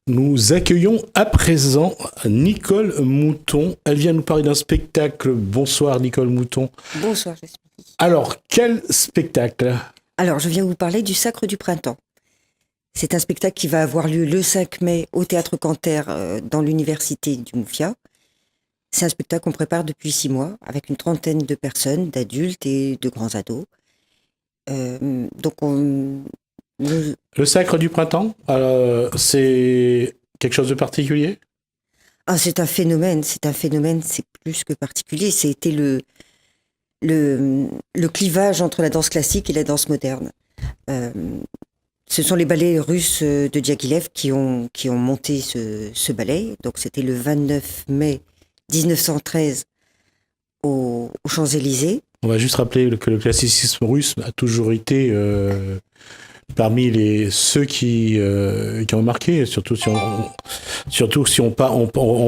Nous accueillons à présent Nicole Mouton. Elle vient nous parler d'un spectacle. Bonsoir Nicole Mouton. Bonsoir, Jasmine. Alors, quel spectacle ? Alors, je viens vous parler du Sacre du Printemps. C'est un spectacle qui va avoir lieu le 5 mai au Théâtre Canter dans l'université du Mouffia. C'est un spectacle qu'on prépare depuis 6 mois avec une trentaine de personnes, d'adultes et de grands ados. Le Sacre du Printemps, c'est quelque chose de particulier ? C'est un phénomène, c'est plus que particulier. C'était le clivage entre la danse classique et la danse moderne. Ce sont les ballets russes de Diaghilev qui ont monté ce ballet. Donc c'était le 29 mai 1913 aux Champs-Élysées. On va juste rappeler que le classicisme russe a toujours été parmi ceux qui ont marqué, surtout si on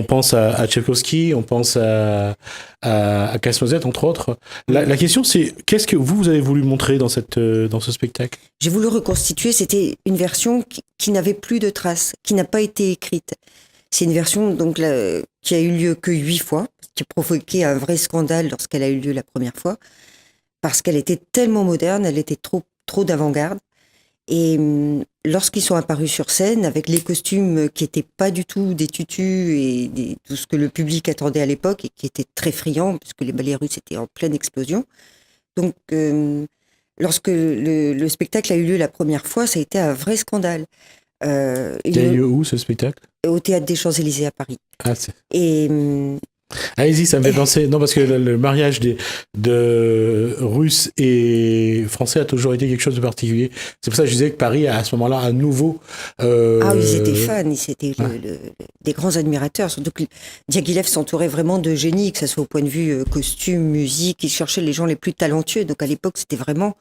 pense à Tchaïkovski, on pense à Casse-Noisette, entre autres. La question, c'est qu'est-ce que vous avez voulu montrer dans ce spectacle ? J'ai voulu reconstituer, c'était une version qui n'avait plus de traces, qui n'a pas été écrite. C'est une version donc qui a eu lieu que 8 fois, qui a provoqué un vrai scandale lorsqu'elle a eu lieu la première fois, parce qu'elle était tellement moderne, elle était trop d'avant-garde. Et lorsqu'ils sont apparus sur scène, avec les costumes qui n'étaient pas du tout des tutus et tout ce que le public attendait à l'époque, et qui étaient très friands, puisque les ballets russes étaient en pleine explosion. Donc, lorsque le spectacle a eu lieu la première fois, ça a été un vrai scandale. Il y a eu où, ce spectacle ? Au Théâtre des Champs-Élysées à Paris. Et... Allez-y, ça me fait penser. Non, parce que le mariage de Russes et Français a toujours été quelque chose de particulier. C'est pour ça que je disais que Paris, à ce moment-là, à nouveau. Ils étaient fans, ils étaient des grands admirateurs. Surtout que Diaghilev s'entourait vraiment de génies, que ce soit au point de vue costume, musique. Il cherchait les gens les plus talentueux. Donc à l'époque, c'était vraiment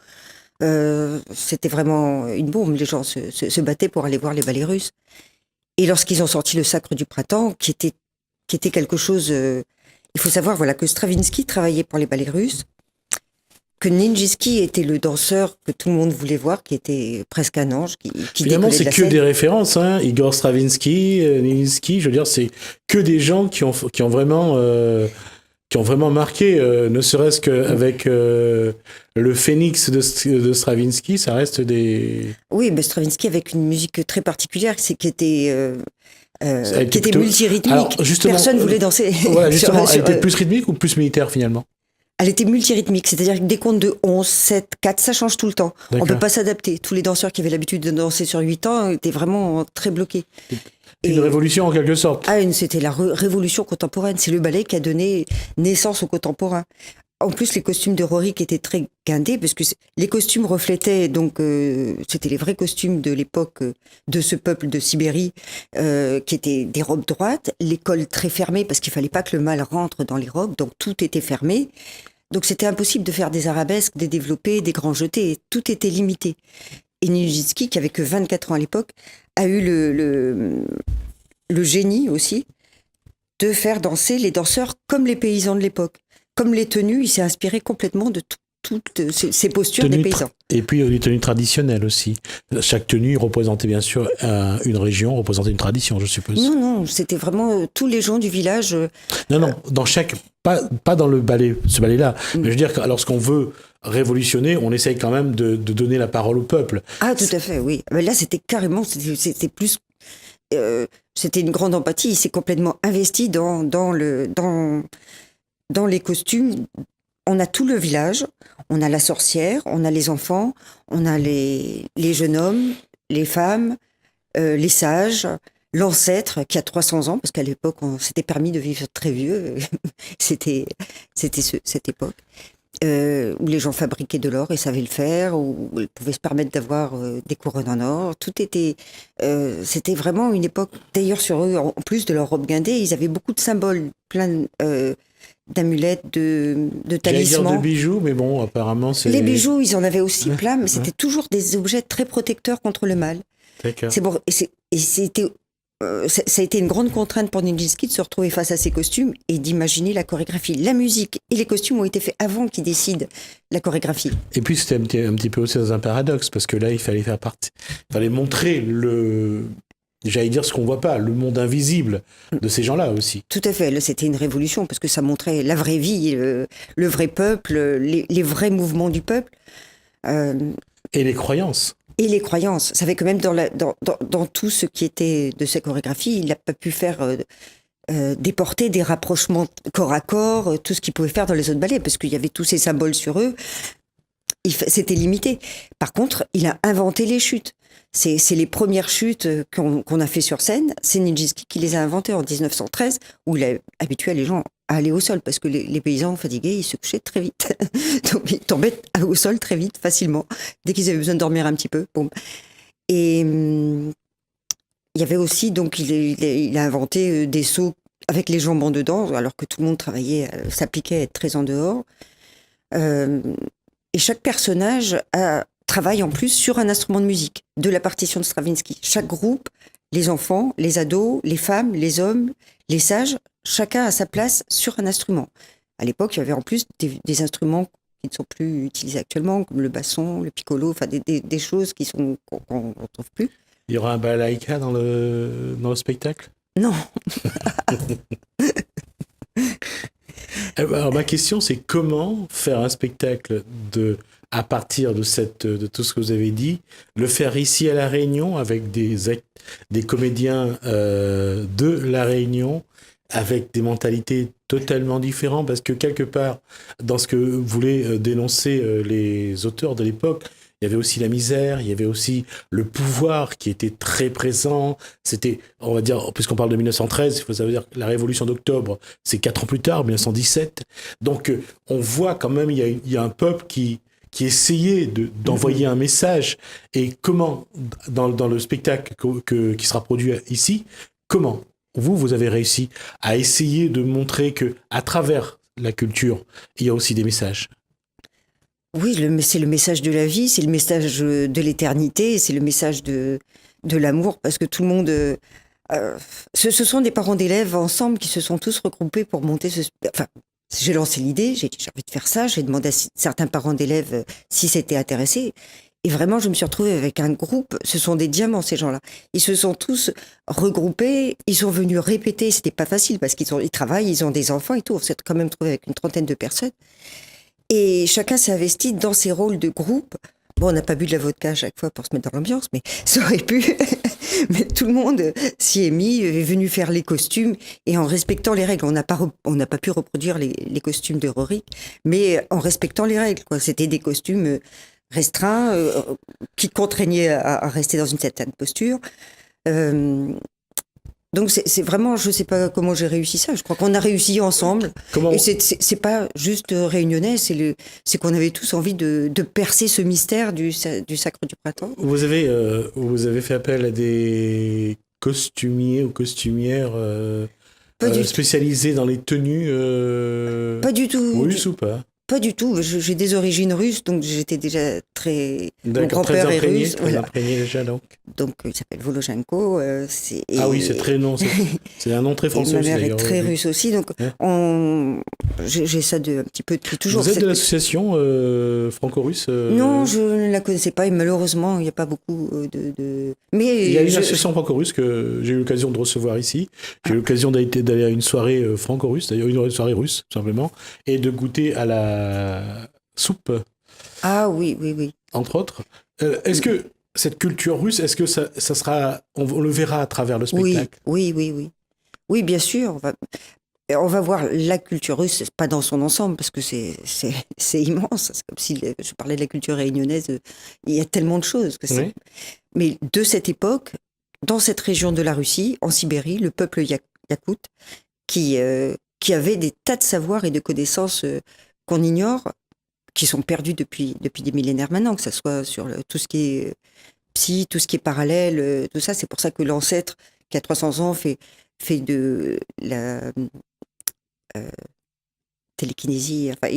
une bombe. Les gens se battaient pour aller voir les ballets russes. Et lorsqu'ils ont sorti le Sacre du Printemps, qui était quelque chose... il faut savoir que Stravinsky travaillait pour les ballets russes, que Nijinsky était le danseur que tout le monde voulait voir, qui était presque un ange, qui Finalement, c'est de la que scène. des références, hein. Igor Stravinsky, Nijinsky, je veux dire, c'est que des gens qui ont vraiment marqué, ne serait-ce qu'avec le Phénix de Stravinsky, ça reste des... Oui, mais Stravinsky avec une musique très particulière, qui était multirythmique. Alors, Personne voulait danser. Voilà, justement, elle était plus rythmique ou plus militaire finalement ? Elle était multirythmique, c'est-à-dire que des comptes de 11, 7, 4, ça change tout le temps. D'accord. On ne peut pas s'adapter. Tous les danseurs qui avaient l'habitude de danser sur 8 ans étaient vraiment très bloqués. Une révolution en quelque sorte. C'était la révolution contemporaine. C'est le ballet qui a donné naissance au contemporain. En plus, les costumes de Rorik étaient très guindés, parce que les costumes reflétaient, donc, c'était les vrais costumes de l'époque de ce peuple de Sibérie, qui étaient des robes droites, les cols très fermés, parce qu'il fallait pas que le mâle rentre dans les robes, donc tout était fermé. Donc c'était impossible de faire des arabesques, des développés, des grands jetés, tout était limité. Et Nijinsky, qui avait que 24 ans à l'époque, a eu le génie aussi de faire danser les danseurs comme les paysans de l'époque. Comme les tenues, il s'est inspiré complètement de toutes ces postures des paysans. Et puis les tenues traditionnelles aussi. Chaque tenue représentait bien sûr une région, représentait une tradition, je suppose. Non, c'était vraiment tous les gens du village. Non, dans chaque... Pas dans ce ballet-là, mais je veux dire que lorsqu'on veut révolutionner, on essaye quand même de donner la parole au peuple. Ah, tout à fait, oui. Mais là, c'était carrément... C'était plus... c'était une grande empathie. Il s'est complètement investi dans les costumes. On a tout le village, on a la sorcière, on a les enfants, on a les jeunes hommes, les femmes, les sages, l'ancêtre qui a 300 ans, parce qu'à l'époque, on s'était permis de vivre très vieux. C'était cette époque où les gens fabriquaient de l'or et savaient le faire, où ils pouvaient se permettre d'avoir des couronnes en or. Tout était... c'était vraiment une époque... D'ailleurs, sur eux, en plus de leur robe guindée, ils avaient beaucoup de symboles, plein d'amulettes, de talismans. J'allais dire de bijoux, mais bon, apparemment, c'est... Les bijoux, ils en avaient aussi plein, mais c'était toujours des objets très protecteurs contre le mal. D'accord. C'est bon, ça a été une grande contrainte pour Nijinsky de se retrouver face à ces costumes et d'imaginer la chorégraphie. La musique et les costumes ont été faits avant qu'il décide la chorégraphie. Et puis c'était un petit peu aussi dans un paradoxe, parce que là, il fallait montrer j'allais dire ce qu'on voit pas, le monde invisible de ces gens-là aussi. Tout à fait. Là, c'était une révolution parce que ça montrait la vraie vie, le vrai peuple, les vrais mouvements du peuple. Et les croyances. Et les croyances. Ça fait que même dans tout ce qui était de sa chorégraphie, il n'a pas pu faire déporter des rapprochements corps à corps, tout ce qu'il pouvait faire dans les autres ballets, parce qu'il y avait tous ces symboles sur eux. C'était limité. Par contre, il a inventé les chutes. C'est les premières chutes qu'on a fait sur scène. C'est Nijinsky qui les a inventées en 1913, où il a habitué les gens à aller au sol, parce que les paysans fatigués, ils se couchaient très vite. Donc, ils tombaient au sol très vite, facilement, dès qu'ils avaient besoin de dormir un petit peu. Bon. Et il y avait aussi, donc, il a inventé des sauts avec les jambes en dedans, alors que tout le monde s'appliquait à être très en dehors. Et chaque personnage travaille en plus sur un instrument de musique, de la partition de Stravinsky. Chaque groupe, les enfants, les ados, les femmes, les hommes, les sages, chacun a sa place sur un instrument. À l'époque, il y avait en plus des instruments qui ne sont plus utilisés actuellement, comme le basson, le piccolo, enfin des choses qu'on ne retrouve plus. Il y aura un balalaïka dans le spectacle ? Non. Alors, ma question, c'est comment faire un spectacle à partir de tout ce que vous avez dit, le faire ici à La Réunion avec des comédiens de La Réunion, avec des mentalités totalement différentes, parce que quelque part, dans ce que voulaient dénoncer les auteurs de l'époque, il y avait aussi la misère, il y avait aussi le pouvoir qui était très présent. C'était, on va dire, puisqu'on parle de 1913, il faut savoir que la révolution d'octobre, c'est 4 ans plus tard, 1917. Donc, on voit quand même, il y a un peuple qui essayait d'envoyer un message. Et comment, dans le spectacle qui sera produit ici, comment vous avez réussi à essayer de montrer que à travers la culture, il y a aussi des messages? Oui, c'est le message de la vie, c'est le message de l'éternité, c'est le message de l'amour, parce que tout le monde... ce sont des parents d'élèves ensemble qui se sont tous regroupés pour monter Enfin, j'ai lancé l'idée, j'ai dit j'ai envie de faire ça, j'ai demandé à certains parents d'élèves si s'étaient intéressés, et vraiment je me suis retrouvée avec un groupe, ce sont des diamants ces gens-là. Ils se sont tous regroupés, ils sont venus répéter, c'était pas facile parce qu'ils travaillent, ils ont des enfants et tout, on s'est quand même trouvé avec une trentaine de personnes. Et chacun s'est investi dans ses rôles de groupe. Bon, on n'a pas bu de la vodka à chaque fois pour se mettre dans l'ambiance, mais ça aurait pu. Mais tout le monde s'y est mis, est venu faire les costumes, et en respectant les règles. On n'a pas pu reproduire les costumes de Rory, mais en respectant les règles, quoi. C'était des costumes restreints, qui contraignaient à rester dans une certaine posture. Donc c'est vraiment, je ne sais pas comment j'ai réussi ça. Je crois qu'on a réussi ensemble. Et c'est pas juste réunionnais, c'est qu'on avait tous envie de percer ce mystère du Sacre du Printemps. Vous avez fait appel à des costumiers ou costumières spécialisés dans les tenues pas du tout. Russes ou pas? Pas du tout. J'ai des origines russes, donc j'étais déjà très... Mon grand-père est russe. Très imprégné déjà, donc. Donc, il s'appelle Voloshenko. Ah oui, c'est très long. C'est un nom très français aussi, d'ailleurs. Ma mère est très russe aussi, donc j'ai ça un petit peu depuis toujours. Vous êtes de l'association franco-russe Non, je ne la connaissais pas, et malheureusement, il n'y a pas beaucoup Mais il y a une association franco-russe que j'ai eu l'occasion de recevoir ici. J'ai eu l'occasion d'aller à une soirée franco-russe, d'ailleurs une soirée russe, tout simplement, et de goûter à la soupe. Ah oui. Entre autres. Est-ce que cette culture russe, est-ce que ça sera... On le verra à travers le spectacle? Oui. Oui, bien sûr. On va voir la culture russe, pas dans son ensemble, parce que c'est immense. C'est comme si je parlais de la culture réunionnaise. Il y a tellement de choses. Oui. Mais de cette époque, dans cette région de la Russie, en Sibérie, le peuple yakoute, qui avait des tas de savoirs et de connaissances qu'on ignore, qui sont perdus depuis des millénaires maintenant, que ce soit sur tout ce qui est psy, tout ce qui est parallèle, tout ça. C'est pour ça que l'ancêtre, qui a 300 ans, fait de la télékinésie. Enfin,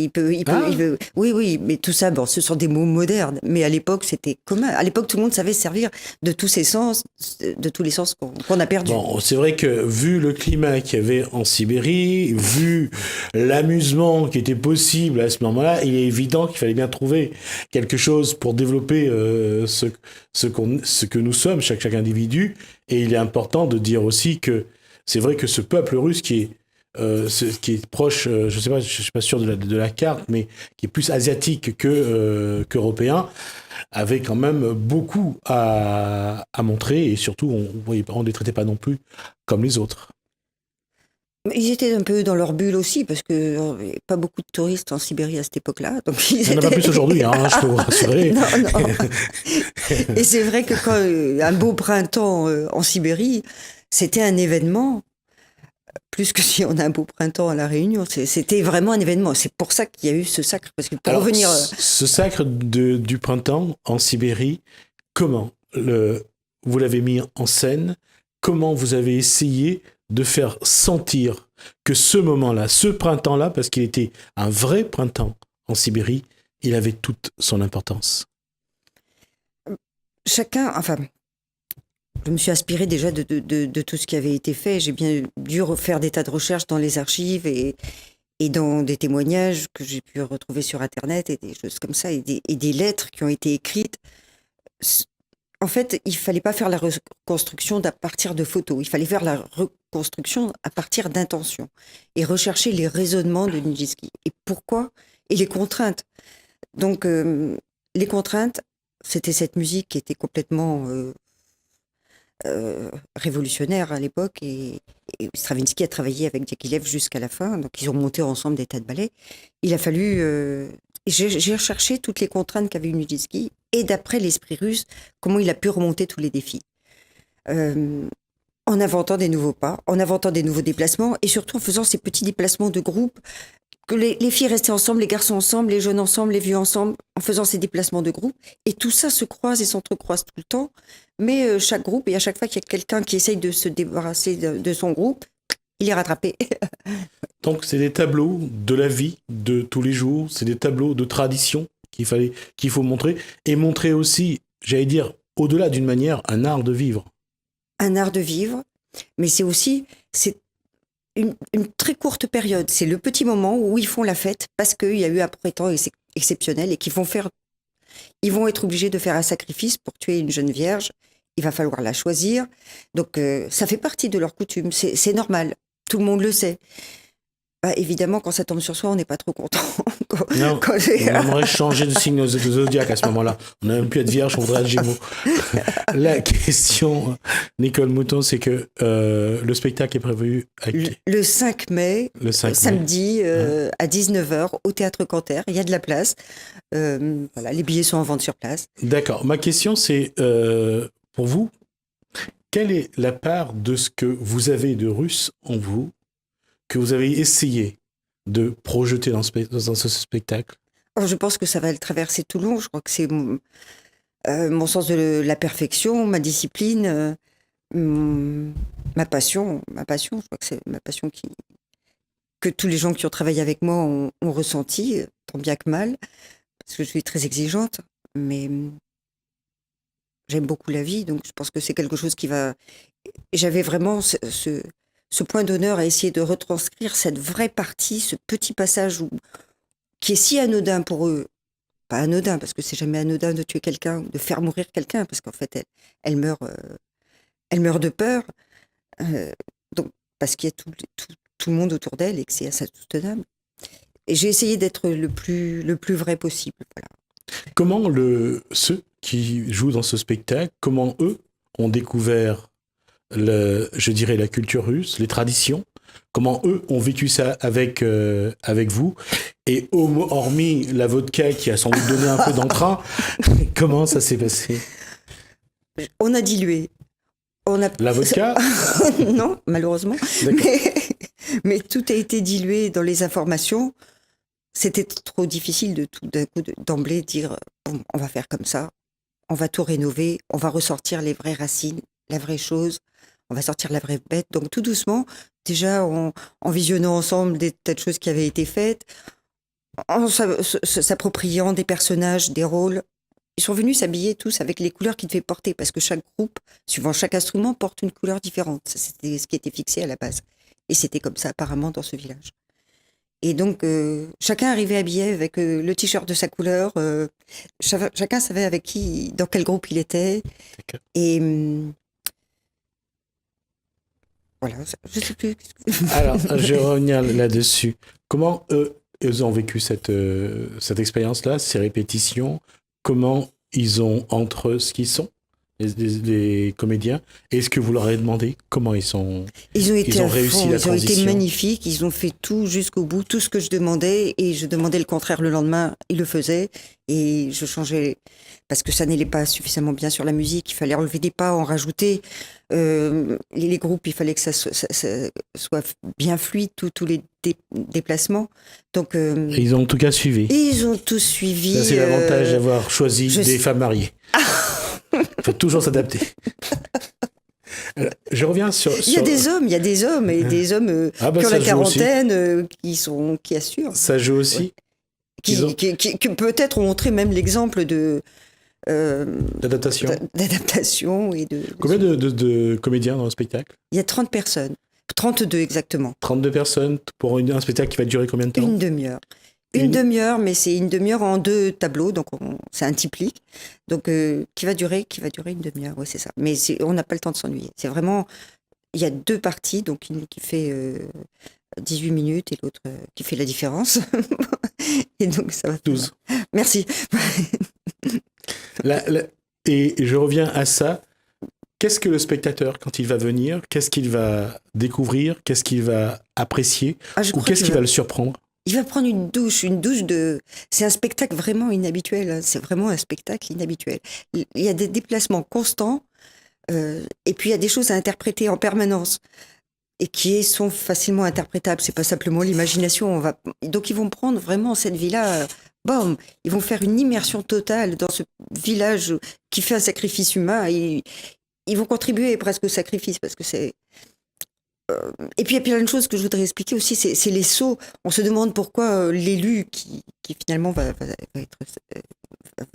oui, mais tout ça, bon, ce sont des mots modernes. Mais à l'époque, c'était commun. À l'époque, tout le monde savait se servir de tous ces sens, de tous les sens qu'on a perdus. Bon, c'est vrai que vu le climat qu'il y avait en Sibérie, vu l'amusement qui était possible à ce moment-là, il est évident qu'il fallait bien trouver quelque chose pour développer ce que nous sommes, chaque individu. Et il est important de dire aussi que c'est vrai que ce peuple russe qui est proche, je suis pas sûr de la carte, mais qui est plus asiatique qu'européen, avait quand même beaucoup à montrer, et surtout, on ne les traitait pas non plus comme les autres. Ils étaient un peu dans leur bulle aussi, parce qu'il n'y avait pas beaucoup de touristes en Sibérie à cette époque-là. Donc Il n'y en a pas plus aujourd'hui, hein, je peux vous rassurer. Non. Et c'est vrai que quand un beau printemps en Sibérie, c'était un événement, plus que si on a un beau printemps à La Réunion. C'était vraiment un événement. C'est pour ça qu'il y a eu ce sacre. Parce que pour revenir... Ce sacre du printemps en Sibérie, comment vous l'avez mis en scène? Comment vous avez essayé de faire sentir que ce moment-là, ce printemps-là, parce qu'il était un vrai printemps en Sibérie, il avait toute son importance? Je me suis inspirée déjà de tout ce qui avait été fait. J'ai bien dû refaire des tas de recherches dans les archives et dans des témoignages que j'ai pu retrouver sur Internet et des choses comme ça, et des lettres qui ont été écrites. En fait, il fallait pas faire la reconstruction à partir de photos. Il fallait faire la reconstruction à partir d'intentions et rechercher les raisonnements de Nijinsky. Et pourquoi? Et les contraintes. Donc, les contraintes, c'était cette musique qui était complètement révolutionnaire à l'époque. Et Stravinsky a travaillé avec Diaghilev jusqu'à la fin. Donc, ils ont monté ensemble des tas de ballets. Il a fallu... j'ai recherché toutes les contraintes qu'avait Nijinsky, et d'après l'esprit russe, comment il a pu remonter tous les défis. En inventant des nouveaux pas, en inventant des nouveaux déplacements, et surtout en faisant ces petits déplacements de groupe, que les filles restaient ensemble, les garçons ensemble, les jeunes ensemble, les vieux ensemble, en faisant ces déplacements de groupe. Et tout ça se croise et s'entrecroise tout le temps. Mais chaque groupe, et à chaque fois qu'il y a quelqu'un qui essaye de se débarrasser de son groupe, il est rattrapé. Donc, c'est des tableaux de la vie de tous les jours, c'est des tableaux de tradition qu'il faut montrer, et montrer aussi, j'allais dire, au-delà d'une manière, un art de vivre. Un art de vivre, mais c'est une très courte période. C'est le petit moment où ils font la fête parce qu'il y a eu un printemps exceptionnel et ils vont être obligés de faire un sacrifice pour tuer une jeune vierge. Il va falloir la choisir. Donc, ça fait partie de leur coutume. C'est normal. Tout le monde le sait. Bah, évidemment, quand ça tombe sur soi, on n'est pas trop content. Non, on aimerait changer de signe de zodiaque à ce moment-là. On n'aime plus être vierge, on voudrait être gémeaux. La question, Nicole Mouton, c'est que le spectacle est prévu le 5 mai, samedi, à 19h, au Théâtre Canter. Il y a de la place. Voilà, les billets sont en vente sur place. D'accord. Ma question, c'est, pour vous, quelle est la part de ce que vous avez de russe en vous, que vous avez essayé de projeter dans ce spectacle? Alors, je pense que ça va le traverser tout le long. Je crois que c'est mon sens de la perfection, ma discipline, ma passion. Je crois que c'est ma passion que tous les gens qui ont travaillé avec moi ont ressenti, tant bien que mal, parce que je suis très exigeante, mais j'aime beaucoup la vie, donc je pense que c'est quelque chose qui va... J'avais vraiment ce point d'honneur à essayer de retranscrire cette vraie partie, ce petit passage qui est si anodin pour eux. Pas anodin, parce que c'est jamais anodin de tuer quelqu'un, de faire mourir quelqu'un, parce qu'en fait, elle meurt de peur, donc, parce qu'il y a tout le monde autour d'elle et que c'est insoutenable. Et j'ai essayé d'être le plus vrai possible. Voilà. Comment ceux qui jouent dans ce spectacle, comment eux ont découvert je dirais la culture russe, les traditions, comment eux ont vécu ça avec vous, et hormis la vodka qui a sans doute donné un peu d'entrain, comment ça s'est passé? On a dilué. La vodka? Non, malheureusement. Mais tout a été dilué dans les informations. C'était trop difficile de tout d'un coup d'emblée dire bon, on va faire comme ça, on va tout rénover, on va ressortir les vraies racines, la vraie chose. on va sortir la vraie bête. Donc tout doucement, déjà en visionnant ensemble des tas de choses qui avaient été faites, en s'appropriant des personnages, des rôles. Ils sont venus s'habiller tous avec les couleurs qu'ils devaient porter, parce que chaque groupe, suivant chaque instrument, porte une couleur différente. Ça, c'était ce qui était fixé à la base. Et c'était comme ça apparemment dans ce village. Et donc, chacun arrivait habillé avec le t-shirt de sa couleur. Chacun savait avec qui, dans quel groupe il était. D'accord. Et voilà, je sais plus. Alors, je vais revenir là-dessus. Comment ils ont vécu cette expérience-là, ces répétitions? Comment ils ont entre eux ce qu'ils sont, les comédiens? Est-ce que vous leur avez demandé comment ils sont? Ils ont été réussi la ils ont été transition. magnifiques, ils ont fait tout jusqu'au bout, tout ce que je demandais, et je demandais le contraire le lendemain, ils le faisaient, et je changeais, parce que ça n'allait pas suffisamment bien sur la musique, il fallait enlever des pas, en rajouter. Les groupes, il fallait que ça soit bien fluide, tous les déplacements. Donc, Ils ont en tout cas suivi. ils ont tous suivi. Ça, c'est l'avantage d'avoir choisi des femmes mariées. Il faut toujours s'adapter. Je reviens sur... Il y a des hommes et des hommes qui ont la quarantaine, qui assurent. Ça joue aussi. Ouais. Qui peut-être ont montré même l'exemple de... d'adaptation et de... Combien de comédiens dans le spectacle? Il y a 30 personnes. 32 exactement. 32 personnes pour un spectacle qui va durer combien de temps? Une demi-heure. Une demi-heure, mais c'est une demi-heure en 2 tableaux, donc c'est un typlique. Donc, qui va durer une demi-heure, oui, c'est ça. Mais on n'a pas le temps de s'ennuyer. C'est vraiment... Il y a 2 parties, donc une qui fait 18 minutes et l'autre qui fait la différence. Et donc, ça va... 12. Merci. Et je reviens à ça. Qu'est-ce que le spectateur, quand il va venir, qu'est-ce qu'il va découvrir, qu'est-ce qu'il va apprécier, ou qu'est-ce qui va le surprendre? Il va prendre une douche de... C'est un spectacle vraiment inhabituel, hein. C'est vraiment un spectacle inhabituel. Il y a des déplacements constants, et puis il y a des choses à interpréter en permanence, et qui sont facilement interprétables. C'est pas simplement l'imagination. Donc ils vont prendre vraiment cette vie-là... Bam, ils vont faire une immersion totale dans ce village qui fait un sacrifice humain. Et ils vont contribuer presque au sacrifice, parce que c'est... Et puis il y a plein de choses que je voudrais expliquer aussi, c'est les sauts. On se demande pourquoi l'élu qui finalement va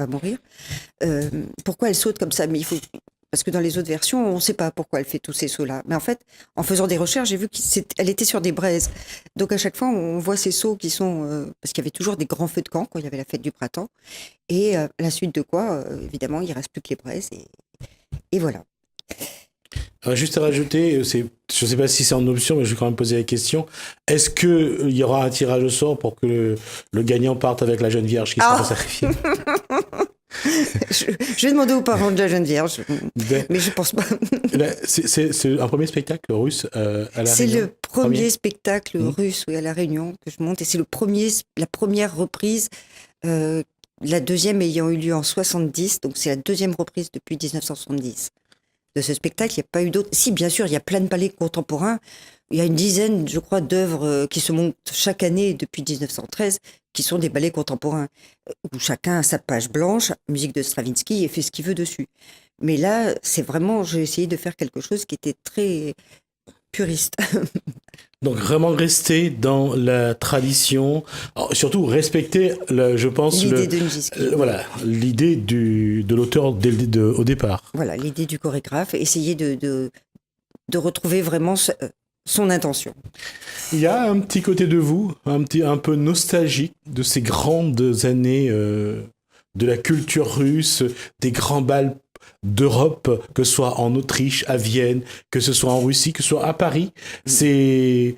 mourir, pourquoi elle saute comme ça. Mais parce que dans les autres versions, on ne sait pas pourquoi elle fait tous ces sauts-là. Mais en fait, en faisant des recherches, j'ai vu qu'elle était sur des braises. Donc à chaque fois, on voit ces sauts qui sont... parce qu'il y avait toujours des grands feux de camp quand il y avait la fête du printemps. Et la suite de quoi, évidemment, il ne reste plus que les braises. Et voilà. Juste à rajouter, je ne sais pas si c'est en option, mais je vais quand même poser la question. Est-ce qu'il y aura un tirage au sort pour que le gagnant parte avec la jeune vierge qui sera sacrifiée? Je vais demander aux parents de la jeune vierge, mais je ne pense pas. C'est un premier spectacle russe à La Réunion? C'est le premier spectacle russe à La Réunion que je monte, et c'est la première reprise, la deuxième ayant eu lieu en 70, donc c'est la deuxième reprise depuis 1970. De ce spectacle, il n'y a pas eu d'autres. Si, bien sûr, il y a plein de ballets contemporains. Il y a une dizaine, je crois, d'œuvres qui se montent chaque année depuis 1913, qui sont des ballets contemporains, où chacun a sa page blanche, musique de Stravinsky, et fait ce qu'il veut dessus. Mais là, c'est vraiment, j'ai essayé de faire quelque chose qui était très puriste. Donc vraiment rester dans la tradition, surtout respecter, je pense, l'idée de Nijinsky. Voilà, l'idée de l'auteur au départ. Voilà, l'idée du chorégraphe, essayer de retrouver vraiment son intention. Il y a un petit côté de vous, un peu nostalgique de ces grandes années de la culture russe, des grands bals d'Europe, que ce soit en Autriche, à Vienne, que ce soit en Russie, que ce soit à Paris. Ces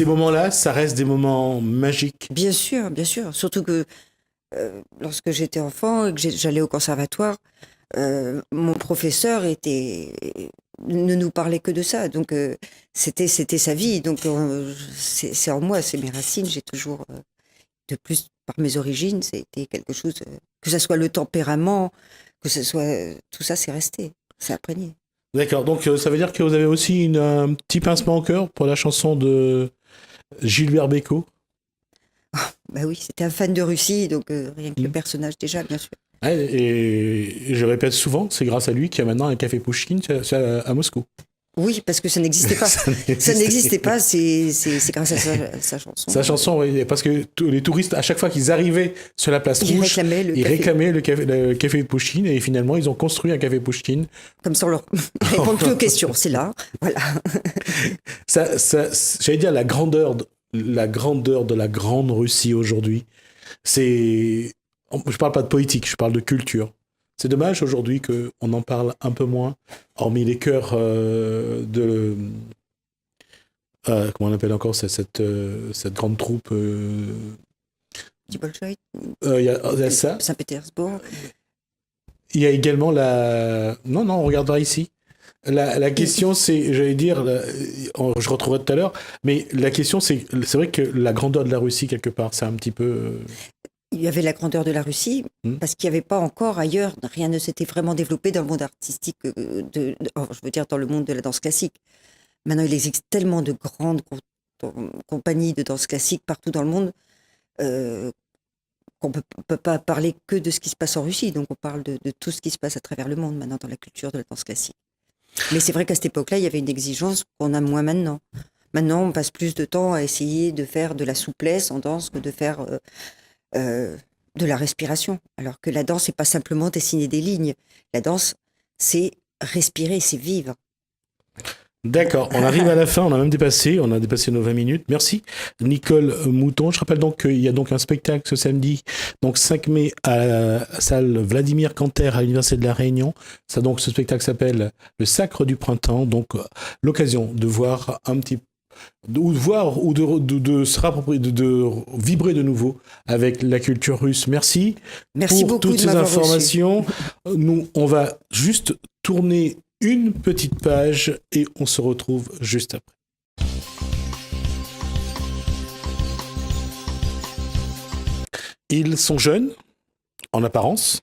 moments-là, ça reste des moments magiques. Bien sûr, surtout que lorsque j'étais enfant et que j'allais au conservatoire, mon professeur ne nous parlait que de ça, donc c'était sa vie, donc c'est en moi, c'est mes racines. J'ai toujours, de plus par mes origines, c'était quelque chose, que ce soit le tempérament, que ce soit tout ça, c'est resté, c'est imprégné. D'accord, donc ça veut dire que vous avez aussi un petit pincement au cœur pour la chanson de Gilbert Bécaud? Bah oui, c'était un fan de Russie, donc rien que le personnage déjà, bien sûr. Et je répète souvent, c'est grâce à lui qu'il y a maintenant un café Pouchkine à Moscou. Oui, parce que ça n'existait pas. Ça n'existait pas, c'est grâce à sa chanson. Sa chanson, oui, parce que les touristes, à chaque fois qu'ils arrivaient sur la place Ils rouge, réclamaient le café de Pouchkine, et finalement, ils ont construit un café Pouchkine. Comme ça, on leur répond plus aux questions, c'est là, voilà. J'allais dire la grandeur de la grande Russie aujourd'hui. Je parle pas de politique, je parle de culture. C'est dommage aujourd'hui qu'on en parle un peu moins, hormis les chœurs comment on appelle encore cette grande troupe. Du Bolchoï. Il y a ça. Saint-Pétersbourg. Il y a également Non, on regardera ici. La question, c'est, j'allais dire, je retrouverai tout à l'heure, mais la question, c'est vrai que la grandeur de la Russie, quelque part, c'est un petit peu... Il y avait la grandeur de la Russie, parce qu'il n'y avait pas encore ailleurs, rien ne s'était vraiment développé dans le monde artistique, je veux dire dans le monde de la danse classique. Maintenant, il existe tellement de grandes compagnies de danse classique partout dans le monde qu'on ne peut pas parler que de ce qui se passe en Russie. Donc on parle de tout ce qui se passe à travers le monde maintenant dans la culture de la danse classique. Mais c'est vrai qu'à cette époque-là, il y avait une exigence qu'on a moins maintenant. Maintenant, on passe plus de temps à essayer de faire de la souplesse en danse que de faire de la respiration. Alors que la danse, c'est pas simplement dessiner des lignes. La danse, c'est respirer, c'est vivre. D'accord, on arrive à la fin, on a dépassé nos 20 minutes. Merci Nicole Mouton. Je rappelle donc qu'il y a donc un spectacle ce samedi, donc 5 mai à la salle Vladimir Canter à l'Université de La Réunion. Donc ce spectacle s'appelle Le Sacre du Printemps. Donc l'occasion de voir un petit ou de se rapproprier, de vibrer de nouveau avec la culture russe. Merci pour beaucoup toutes ces informations. Nous, on va juste tourner une petite page et on se retrouve juste après. Ils sont jeunes, en apparence.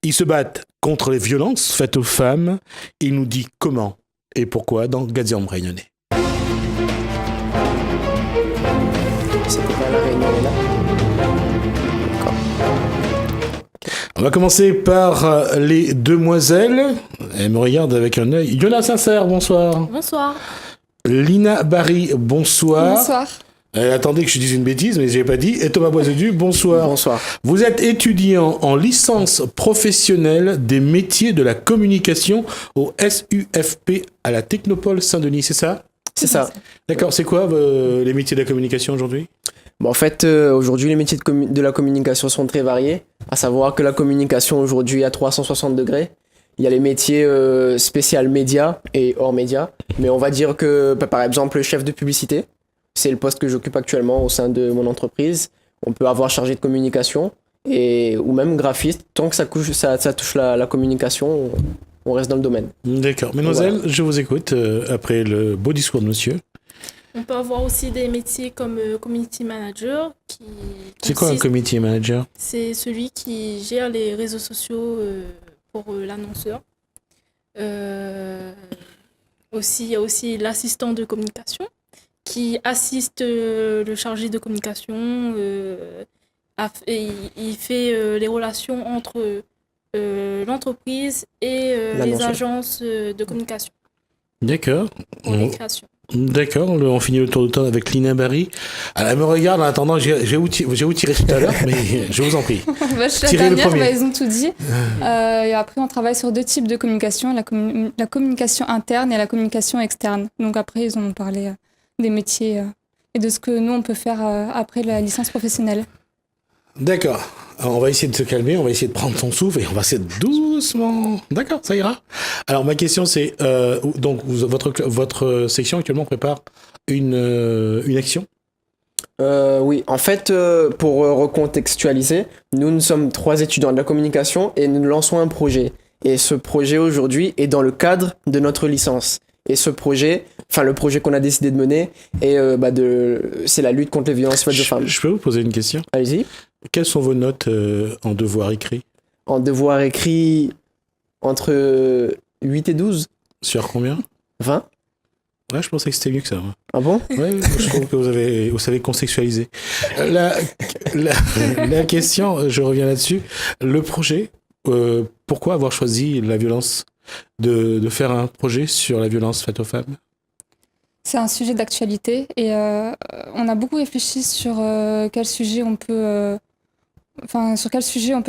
Ils se battent contre les violences faites aux femmes. Il nous dit comment et pourquoi dans Gaziantep Réunionnais. C'était pas la Réunion là. D'accord. On va commencer par les demoiselles. Elle me regarde avec un œil. Yona Sincère, bonsoir. Bonsoir. Lina Barry, bonsoir. Bonsoir. Attendez que je dise une bêtise, mais je n'ai pas dit. Et Thomas Boisedu, bonsoir. Bonsoir. Vous êtes étudiant en licence professionnelle des métiers de la communication au SUFP à la Technopole Saint-Denis, c'est ça ? C'est ça. D'accord, c'est quoi les métiers de la communication aujourd'hui ? Bon, en fait, aujourd'hui, les métiers de la communication sont très variés. À savoir que la communication aujourd'hui à 360 degrés. Il y a les métiers spécial médias et hors médias. Mais on va dire que, par exemple, chef de publicité, c'est le poste que j'occupe actuellement au sein de mon entreprise. On peut avoir chargé de communication ou même graphiste. Tant que ça touche la communication, on reste dans le domaine. D'accord. Mesdemoiselles, voilà. Je vous écoute après le beau discours de monsieur. On peut avoir aussi des métiers comme community manager. C'est quoi un community manager ? C'est celui qui gère les réseaux sociaux pour l'annonceur. Il y a aussi l'assistant de communication qui assiste le chargé de communication. Il fait les relations entre l'entreprise et les agences de communication. D'accord. Pour les créations. D'accord, on finit le tour de temps avec Lina Barry. Elle me regarde en attendant, j'ai où tirer tout à l'heure, mais je vous en prie. Je suis la dernière, ils ont tout dit. Et après, on travaille sur deux types de communication, la communication interne et la communication externe. Donc après, ils ont parlé des métiers et de ce que nous, on peut faire après la licence professionnelle. D'accord. Alors, on va essayer de se calmer, on va essayer de prendre son souffle et on va essayer de doucement... D'accord, ça ira. Alors, ma question, c'est... donc, votre section actuellement prépare une action ? Oui, en fait, pour recontextualiser, nous sommes 3 étudiants de la communication et nous lançons un projet. Et ce projet, aujourd'hui, est dans le cadre de notre licence. Et ce projet, le projet qu'on a décidé de mener, c'est la lutte contre les violences faites aux femmes. Je peux vous poser une question ? Allez-y. Quelles sont vos notes en devoir écrit ? En devoir écrit, entre 8 et 12. Sur combien ? 20. Ouais, je pensais que c'était mieux que ça. Moi. Ah bon ? Ouais, je trouve que vous savez contextualiser. La question, je reviens là-dessus. Le projet, pourquoi avoir choisi la violence de faire un projet sur la violence faite aux femmes? C'est un sujet d'actualité et on a beaucoup réfléchi sur quel sujet on peut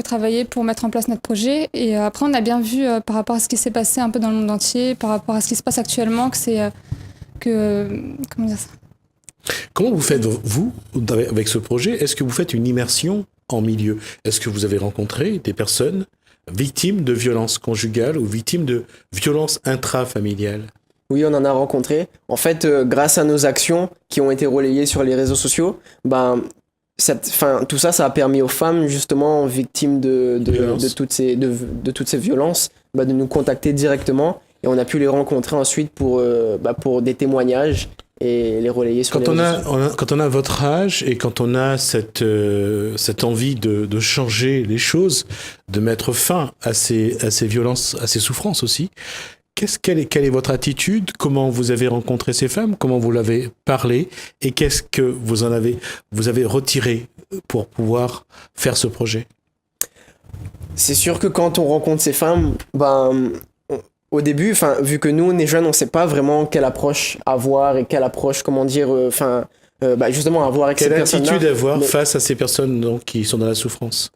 travailler pour mettre en place notre projet. Et après, on a bien vu par rapport à ce qui s'est passé un peu dans le monde entier, par rapport à ce qui se passe actuellement, comment dire ça? Comment vous faites, vous, avec ce projet? Est-ce que vous faites une immersion en milieu? Est-ce que vous avez rencontré des personnes victimes de violences conjugales ou victimes de violences intrafamiliales? Oui, on en a rencontré. En fait, grâce à nos actions qui ont été relayées sur les réseaux sociaux, tout ça, ça a permis aux femmes, justement, victimes de toutes ces violences, de nous contacter directement. Et on a pu les rencontrer ensuite pour des témoignages et les relayer sur les réseaux sociaux. Quand on a votre âge et quand on a cette envie de changer les choses, de mettre fin à ces violences, à ces souffrances aussi, quelle est votre attitude? Comment vous avez rencontré ces femmes? Comment vous l'avez parlé? Et qu'est-ce que vous avez retiré pour pouvoir faire ce projet? C'est sûr que quand on rencontre ces femmes, au début, vu que nous, on est jeunes, on ne sait pas vraiment quelle approche avoir et quelle approche, justement avoir avec ces personnes-là. Quelle attitude avoir face à ces personnes donc, qui sont dans la souffrance?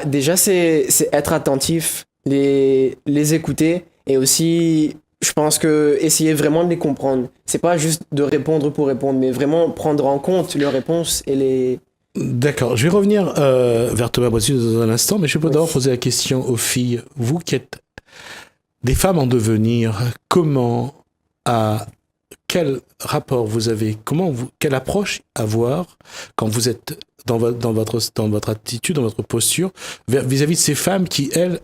Déjà, c'est être attentif, les écouter et aussi, je pense que essayer vraiment de les comprendre. C'est pas juste de répondre pour répondre, mais vraiment prendre en compte leurs réponses et les... D'accord, je vais revenir vers Thomas Boissieu dans un instant, mais je peux d'abord poser la question aux filles. Vous qui êtes des femmes en devenir, quel rapport vous avez, quelle approche avoir quand vous êtes dans votre attitude, dans votre posture, vis-à-vis de ces femmes qui, elles,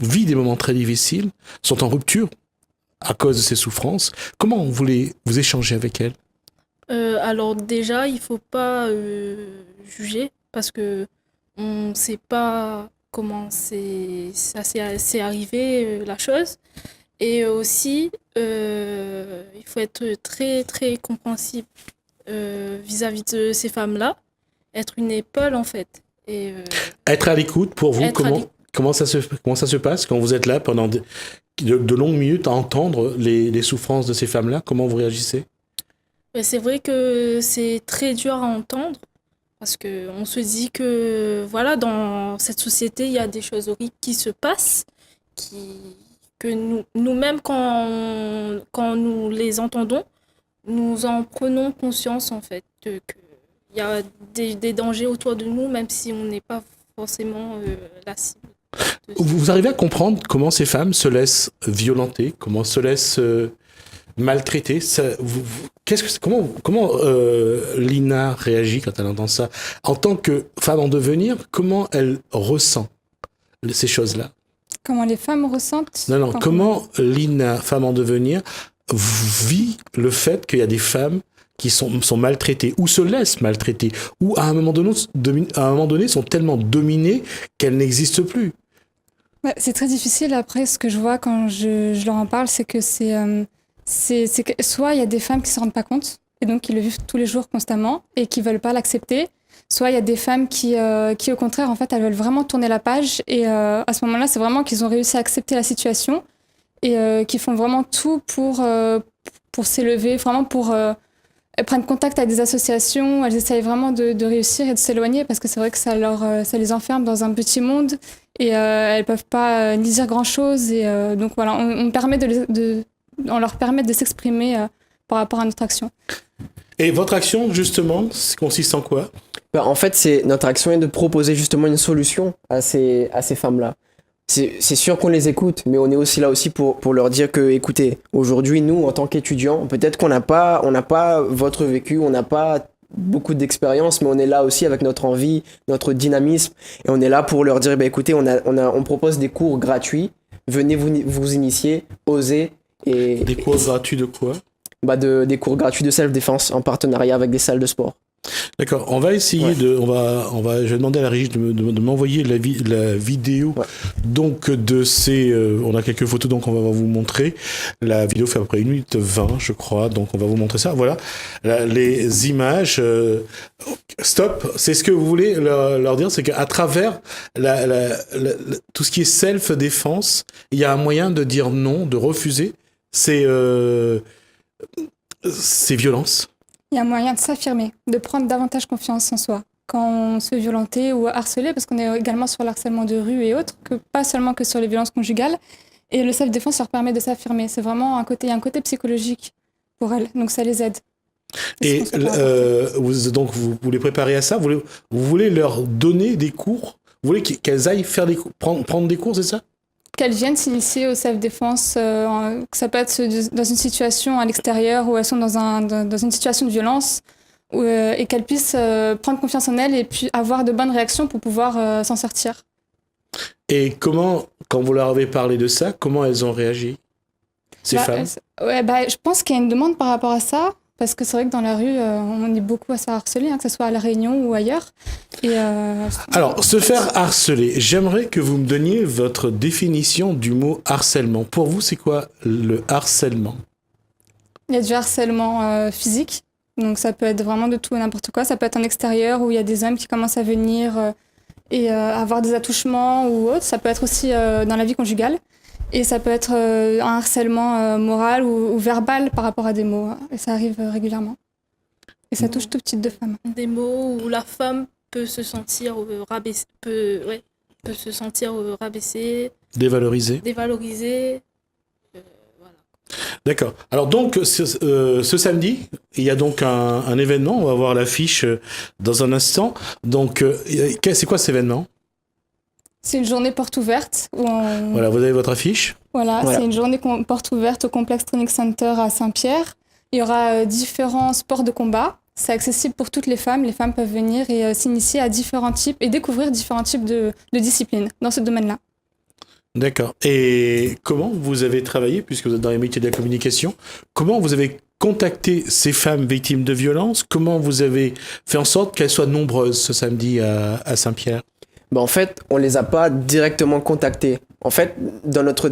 vivent des moments très difficiles, sont en rupture à cause de ces souffrances. Comment vous échangez avec elles? Alors déjà, il ne faut pas juger parce que on ne sait pas comment c'est arrivé la chose. Et aussi, il faut être très, très compréhensible vis-à-vis de ces femmes-là. Être une épaule, en fait. Et, être à l'écoute, pour vous, comment ça se passe quand vous êtes là pendant de longues minutes à entendre les souffrances de ces femmes-là? Comment vous réagissez? C'est vrai que c'est très dur à entendre parce qu'on se dit que voilà, dans cette société, il y a des choses horribles qui se passent, que nous-mêmes, quand nous les entendons, nous en prenons conscience en fait, qu'il y a des dangers autour de nous, même si on n'est pas forcément la cible. Vous arrivez à comprendre comment ces femmes se laissent violenter, comment se laissent maltraiter? Comment Lina réagit quand elle entend ça? En tant que femme en devenir, comment elle ressent ces choses-là? Comment les femmes ressentent? Non, comment Lina, femme en devenir, vit le fait qu'il y a des femmes qui sont maltraitées, ou se laissent maltraiter, ou à un moment donné sont tellement dominées qu'elles n'existent plus. C'est très difficile. Après, ce que je vois quand je leur en parle, c'est que c'est que soit il y a des femmes qui ne se rendent pas compte, et donc qui le vivent tous les jours constamment, et qui ne veulent pas l'accepter. Soit il y a des femmes qui, au contraire, en fait, elles veulent vraiment tourner la page, et à ce moment-là, c'est vraiment qu'ils ont réussi à accepter la situation, et qui font vraiment tout pour s'élever, vraiment pour... Elles prennent contact avec des associations, elles essayent vraiment de réussir et de s'éloigner parce que c'est vrai que ça les enferme dans un petit monde et elles ne peuvent pas ni dire grand-chose. Et donc voilà, on leur permet de s'exprimer par rapport à notre action. Et votre action, justement, consiste en quoi? En fait, notre action est de proposer justement une solution à ces femmes-là. C'est sûr qu'on les écoute, mais on est aussi là aussi pour leur dire que, écoutez, aujourd'hui, nous, en tant qu'étudiants, peut-être qu'on n'a pas votre vécu, on n'a pas beaucoup d'expérience, mais on est là aussi avec notre envie, notre dynamisme, et on est là pour leur dire, écoutez, on propose des cours gratuits, venez vous initier, osez. Des cours gratuits de quoi? Des cours gratuits de self-défense en partenariat avec des salles de sport. D'accord, on va essayer je vais demander à la régie de m'envoyer la vidéo donc de ces, on a quelques photos donc on va vous montrer, la vidéo fait à peu près 1 minute 20 je crois, donc on va vous montrer ça, voilà, les images, stop, c'est ce que vous voulez leur dire, c'est qu'à travers tout ce qui est self-défense, il y a un moyen de dire non, de refuser ces violences. Il y a moyen de s'affirmer, de prendre davantage confiance en soi quand on se fait violenter ou harceler, parce qu'on est également sur le harcèlement de rue et autres, pas seulement que sur les violences conjugales. Et le self-défense leur permet de s'affirmer. C'est vraiment un côté psychologique pour elles, donc ça les aide. Et donc vous les préparez à ça, vous voulez leur donner des cours, vous voulez qu'elles aillent faire prendre des cours, c'est ça? Qu'elles viennent s'initier au self-défense, que ça peut être dans une situation à l'extérieur où elles sont dans une situation de violence et qu'elles puissent prendre confiance en elles et puis avoir de bonnes réactions pour pouvoir s'en sortir. Et comment, quand vous leur avez parlé de ça, comment elles ont réagi, ces femmes? Je pense qu'il y a une demande par rapport à ça. Parce que c'est vrai que dans la rue, on est beaucoup à se harceler, que ce soit à La Réunion ou ailleurs. Alors, se faire harceler, j'aimerais que vous me donniez votre définition du mot harcèlement. Pour vous, c'est quoi le harcèlement? Il y a du harcèlement physique, donc ça peut être vraiment de tout et n'importe quoi. Ça peut être en extérieur où il y a des hommes qui commencent à venir et avoir des attouchements ou autre. Ça peut être aussi dans la vie conjugale. Et ça peut être un harcèlement moral ou verbal par rapport à des mots. Et ça arrive régulièrement. Et ça touche tout type de femmes. Des mots où la femme peut se sentir rabaissée, dévalorisée. Voilà. D'accord. Alors donc, ce samedi, il y a donc un événement. On va voir l'affiche dans un instant. Donc, c'est quoi cet événement ? C'est une journée porte ouverte. Voilà, vous avez votre affiche. Voilà, c'est une journée porte ouverte au complexe Training Center à Saint-Pierre. Il y aura différents sports de combat. C'est accessible pour toutes les femmes. Les femmes peuvent venir et s'initier à différents types et découvrir différents types de disciplines dans ce domaine-là. D'accord. Et comment vous avez travaillé, puisque vous êtes dans les métiers de la communication, comment vous avez contacté ces femmes victimes de violences? Comment vous avez fait en sorte qu'elles soient nombreuses ce samedi à Saint-Pierre? En fait, on les a pas directement contactées. En fait, dans notre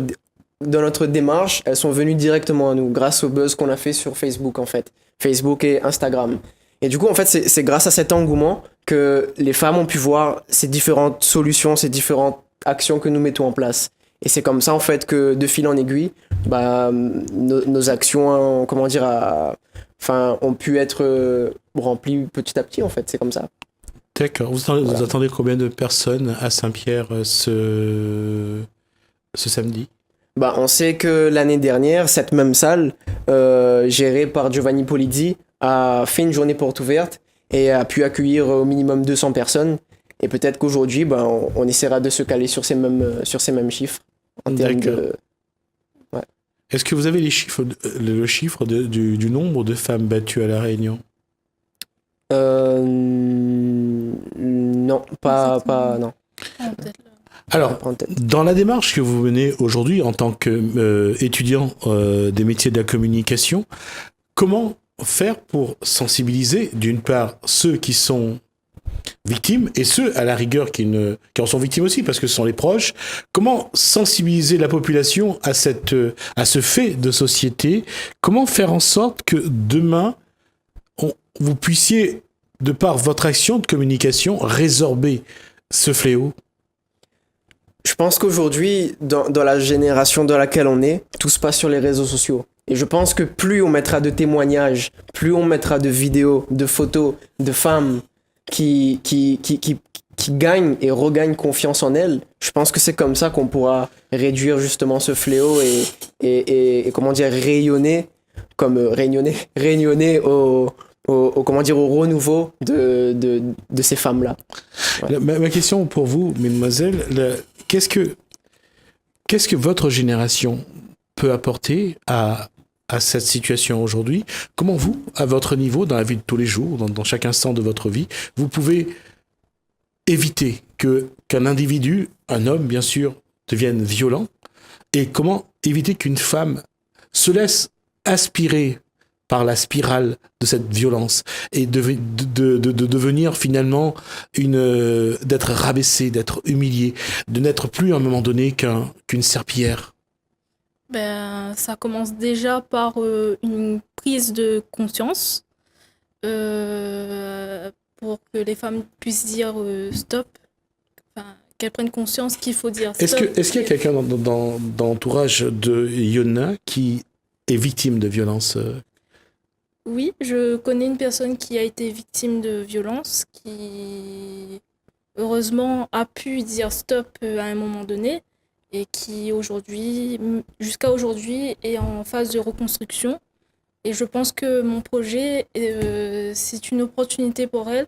démarche, elles sont venues directement à nous grâce au buzz qu'on a fait sur Facebook, en fait. Facebook et Instagram. Et du coup, en fait, c'est grâce à cet engouement que les femmes ont pu voir ces différentes solutions, ces différentes actions que nous mettons en place. Et c'est comme ça, en fait, que de fil en aiguille, nos actions, ont pu être remplies petit à petit, en fait. C'est comme ça. D'accord. Vous attendez combien de personnes à Saint-Pierre ce samedi? On sait que l'année dernière, cette même salle, gérée par Giovanni Polizzi, a fait une journée porte ouverte et a pu accueillir au minimum 200 personnes. Et peut-être qu'aujourd'hui, on essaiera de se caler sur ces mêmes chiffres. En termes de... Ouais. Est-ce que vous avez le chiffre du nombre de femmes battues à La Réunion? Non, non. Alors, dans la démarche que vous menez aujourd'hui en tant qu'étudiant des métiers de la communication, comment faire pour sensibiliser, d'une part, ceux qui sont victimes et ceux, à la rigueur, qui en sont victimes aussi, parce que ce sont les proches? Comment sensibiliser la population à ce fait de société? Comment faire en sorte que demain, vous puissiez, de par votre action de communication, résorber ce fléau? Je pense qu'aujourd'hui, dans la génération dans laquelle on est, tout se passe sur les réseaux sociaux. Et je pense que plus on mettra de témoignages, plus on mettra de vidéos, de photos, de femmes qui gagnent et regagnent confiance en elles, je pense que c'est comme ça qu'on pourra réduire justement ce fléau et rayonner au renouveau de ces femmes-là. Ouais. Ma question pour vous, mesdemoiselles, qu'est-ce que votre génération peut apporter à cette situation aujourd'hui? Comment vous, à votre niveau, dans la vie de tous les jours, dans chaque instant de votre vie, vous pouvez éviter qu'un individu, un homme bien sûr, devienne violent? Et comment éviter qu'une femme se laisse aspirer par la spirale de cette violence et de devenir finalement d'être rabaissé, d'être humilié, de n'être plus à un moment donné qu'une serpillière? Ça commence déjà par une prise de conscience pour que les femmes puissent dire stop, qu'elles prennent conscience qu'il faut dire stop. Est-ce qu'il y a quelqu'un dans l'entourage de Yona qui est victime de violence? Oui, je connais une personne qui a été victime de violence, qui heureusement a pu dire stop à un moment donné et qui jusqu'à aujourd'hui, est en phase de reconstruction. Et je pense que mon projet, c'est une opportunité pour elle,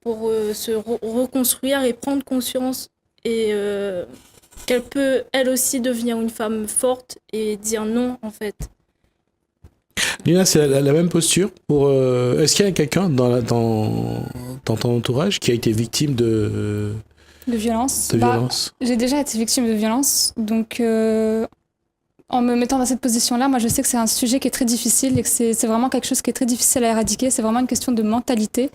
pour se reconstruire et prendre conscience et qu'elle peut, elle aussi, devenir une femme forte et dire non, en fait. Lina, c'est la même posture pour. Est-ce qu'il y a quelqu'un dans ton entourage qui a été victime de violence? Violence. J'ai déjà été victime de violence, donc en me mettant dans cette position-là, moi je sais que c'est un sujet qui est très difficile et que c'est vraiment quelque chose qui est très difficile à éradiquer. C'est vraiment une question de mentalité.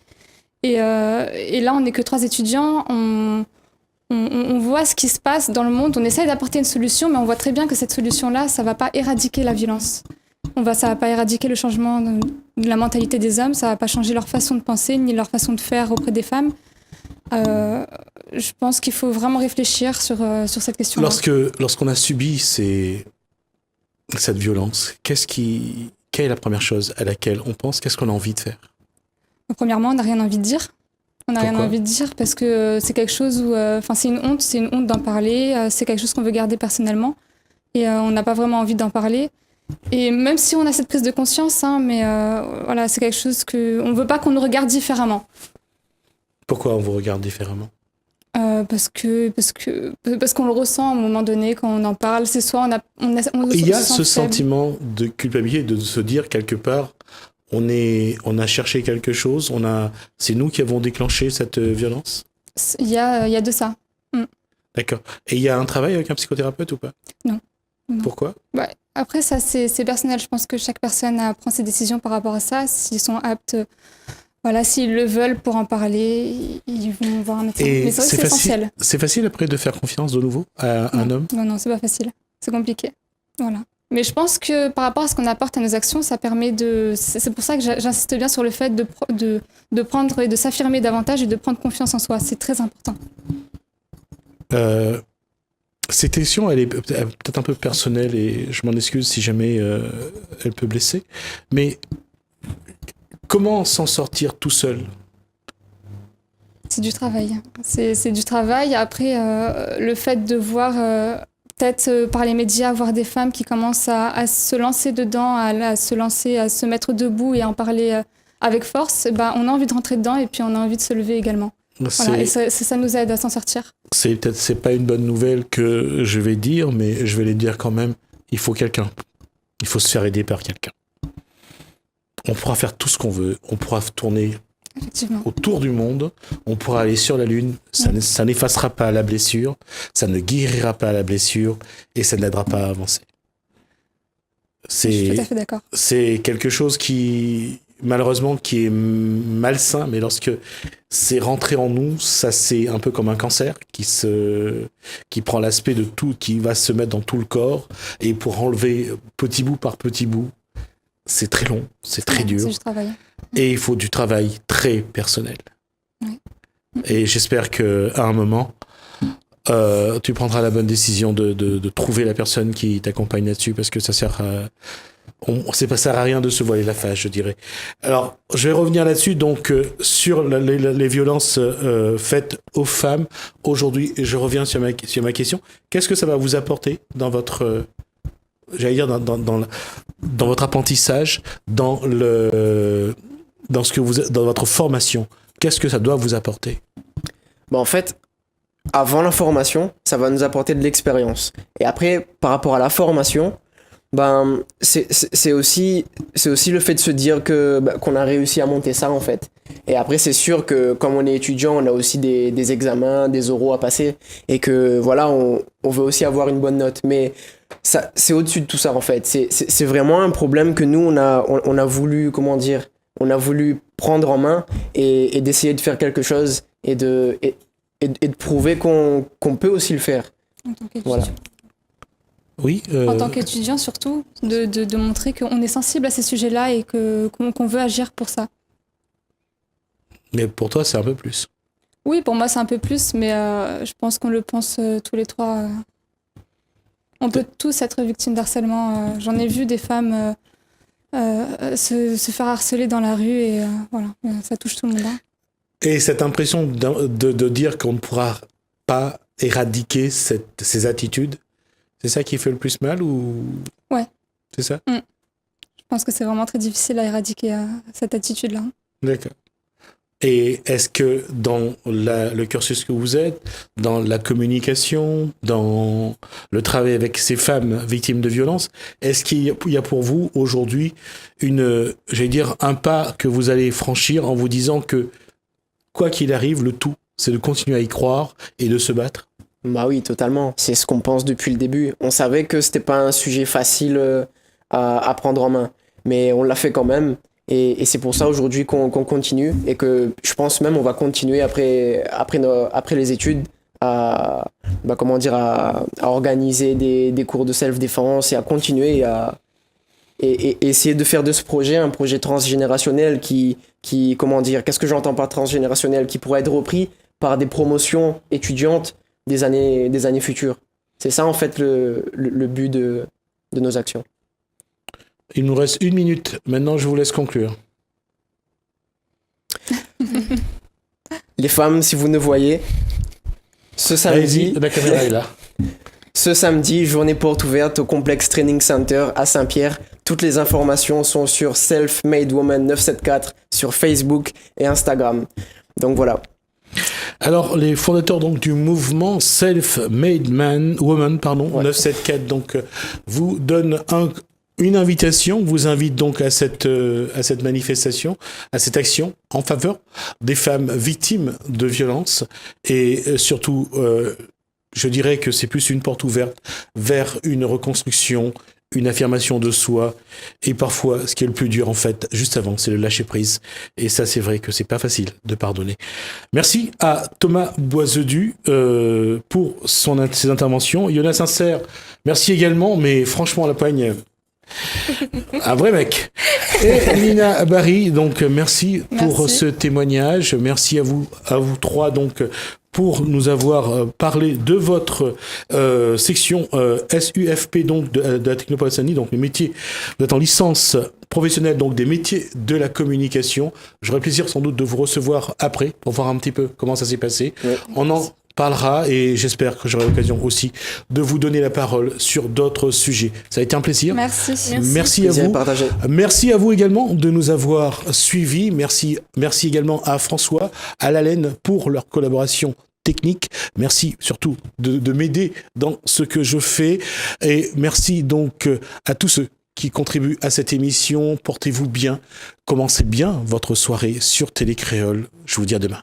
Et là, on n'est que 3 étudiants. On voit ce qui se passe dans le monde. On essaye d'apporter une solution, mais on voit très bien que cette solution-là, ça ne va pas éradiquer la violence. Ça ne va pas éradiquer le changement de la mentalité des hommes. Ça ne va pas changer leur façon de penser ni leur façon de faire auprès des femmes. Je pense qu'il faut vraiment réfléchir sur cette question-là. Lorsqu'on a subi cette violence, quelle est la première chose à laquelle on pense? Qu'est-ce qu'on a envie de faire? Premièrement, on n'a rien envie de dire. On n'a rien Pourquoi? envie de dire parce que c'est quelque chose où... c'est une honte d'en parler. C'est quelque chose qu'on veut garder personnellement. Et on n'a pas vraiment envie d'en parler. Et même si on a cette prise de conscience, mais voilà, c'est quelque chose on ne veut pas qu'on nous regarde différemment. Pourquoi on vous regarde différemment? Parce qu'on le ressent à un moment donné quand on en parle. C'est soit il y a ce sentiment de culpabilité, de se dire quelque part, on a cherché quelque chose, c'est nous qui avons déclenché cette violence? Il y a de ça. D'accord. Et il y a un travail avec un psychothérapeute ou pas? Non. Pourquoi? Après, ça, c'est personnel. Je pense que chaque personne prend ses décisions par rapport à ça. S'ils sont aptes, s'ils le veulent pour en parler, ils vont voir un médecin. Mais c'est vrai que c'est essentiel. C'est facile après de faire confiance de nouveau à un homme? Non, c'est pas facile. C'est compliqué. Voilà. Mais je pense que par rapport à ce qu'on apporte à nos actions, ça permet de... C'est pour ça que j'insiste bien sur le fait de prendre et de s'affirmer davantage et de prendre confiance en soi. C'est très important. Cette question, elle est peut-être un peu personnelle et je m'en excuse si jamais elle peut blesser. Mais comment s'en sortir tout seul? C'est du travail. C'est du travail. Après, le fait de voir, peut-être par les médias, voir des femmes qui commencent à se lancer dedans, à se mettre debout et à en parler avec force, on a envie de rentrer dedans et puis on a envie de se lever également. Voilà, et ça nous aide à s'en sortir. C'est pas une bonne nouvelle que je vais dire, mais je vais les dire quand même. Il faut quelqu'un. Il faut se faire aider par quelqu'un. On pourra faire tout ce qu'on veut. On pourra tourner autour du monde. On pourra aller sur la Lune. Ça n'effacera pas la blessure. Ça ne guérira pas la blessure. Et ça n'aidera pas à avancer. Je suis tout à fait d'accord. C'est quelque chose malheureusement qui est malsain, mais lorsque c'est rentré en nous, ça c'est un peu comme un cancer qui prend l'aspect de tout, qui va se mettre dans tout le corps, et pour enlever petit bout par petit bout, c'est très long, c'est très dur, c'est du travail. Et il faut du travail très personnel. Oui. Et j'espère qu'à un moment, tu prendras la bonne décision de trouver la personne qui t'accompagne là-dessus, parce que ça sert à... ça sert à rien de se voiler la face, je dirais. Alors, je vais revenir là-dessus, donc, sur les violences faites aux femmes. Aujourd'hui, je reviens sur ma question. Qu'est-ce que ça va vous apporter dans votre... dans votre apprentissage, dans votre formation? Qu'est-ce que ça doit vous apporter? En fait, avant la formation, ça va nous apporter de l'expérience. Et après, par rapport à la formation... c'est aussi le fait de se dire qu'on a réussi à monter ça en fait. Et après c'est sûr que comme on est étudiant, on a aussi des examens, des oraux à passer et que voilà, on veut aussi avoir une bonne note. Mais c'est au-dessus de tout ça en fait. C'est vraiment un problème que nous on a voulu, comment dire, on a voulu prendre en main et d'essayer de faire quelque chose et de prouver qu'on peut aussi le faire. En tant qu'étudiant. Voilà. Oui. En tant qu'étudiant surtout, de montrer qu'on est sensible à ces sujets-là et qu'on veut agir pour ça. Mais pour toi, c'est un peu plus. Oui, pour moi c'est un peu plus, mais je pense qu'on le pense tous les trois. On peut tous être victimes d'harcèlement. J'en ai vu des femmes se faire harceler dans la rue et voilà, ça touche tout le monde. Hein. Et cette impression de dire qu'on ne pourra pas éradiquer ces attitudes, c'est ça qui fait le plus mal ou... Ouais. C'est ça? Je pense que c'est vraiment très difficile à éradiquer cette attitude-là. D'accord. Et est-ce que dans le cursus que vous êtes, dans la communication, dans le travail avec ces femmes victimes de violences, est-ce qu'il y a pour vous aujourd'hui un pas que vous allez franchir en vous disant que quoi qu'il arrive, le tout, c'est de continuer à y croire et de se battre? Bah oui, totalement. C'est ce qu'on pense depuis le début. On savait que c'était pas un sujet facile à prendre en main, mais on l'a fait quand même. Et c'est pour ça aujourd'hui qu'on continue et que je pense même on va continuer après les études à organiser des cours de self-défense et à continuer et essayer de faire de ce projet un projet transgénérationnel qui qu'est-ce que j'entends par transgénérationnel, qui pourrait être repris par des promotions étudiantes des années futures. C'est ça en fait le but de nos actions. Il nous reste 1 minute. Maintenant, je vous laisse conclure. Les femmes, si vous nous voyez, ce samedi... La caméra est là. Ce samedi, journée porte ouverte au Complexe Training Center à Saint-Pierre. Toutes les informations sont sur Self-Made Woman 974 sur Facebook et Instagram. Donc voilà. Alors, les fondateurs donc du mouvement Self-Made Woman 974 donc vous donnent une invitation, vous invite donc à cette manifestation, à cette action en faveur des femmes victimes de violences et surtout, je dirais que c'est plus une porte ouverte vers une reconstruction, une affirmation de soi et parfois, ce qui est le plus dur en fait, juste avant, c'est le lâcher prise. Et ça, c'est vrai que c'est pas facile de pardonner. Merci à Thomas Boisedu pour ses interventions. Yona Sincère, merci également, mais franchement, la poigne... Un vrai mec. Et Nina Barry, donc merci pour ce témoignage. Merci à vous trois donc pour nous avoir parlé de votre section SUFP donc de la Technopolis, donc les métiers. Vous êtes en licence professionnelle donc des métiers de la communication. J'aurai plaisir sans doute de vous recevoir après pour voir un petit peu comment ça s'est passé. Ouais. On en parlera et j'espère que j'aurai l'occasion aussi de vous donner la parole sur d'autres sujets. Ça a été un plaisir. Merci à vous. Partagé. Merci à vous également de nous avoir suivis. Merci également à François, à Lalaine pour leur collaboration technique. Merci surtout de m'aider dans ce que je fais et merci donc à tous ceux qui contribuent à cette émission. Portez-vous bien. Commencez bien votre soirée sur Télé Créole. Je vous dis à demain.